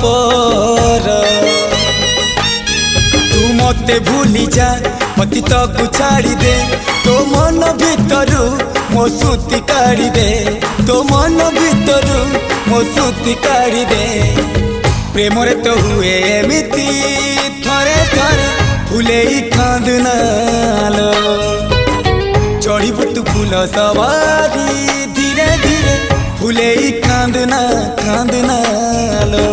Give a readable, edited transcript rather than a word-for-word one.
खबर तू मते भूली जा मती तक छाड़ी दे तो मन भितरु मो सुती काढ़ी दे तो मन भितरु मो सुती काढ़ी दे प्रेम रे तो हुए एमिति थरे थरे फुले कांदनालो चढ़ी बुटू फूल सवारी धीरे धीरे फुले कांदना कांदनालो।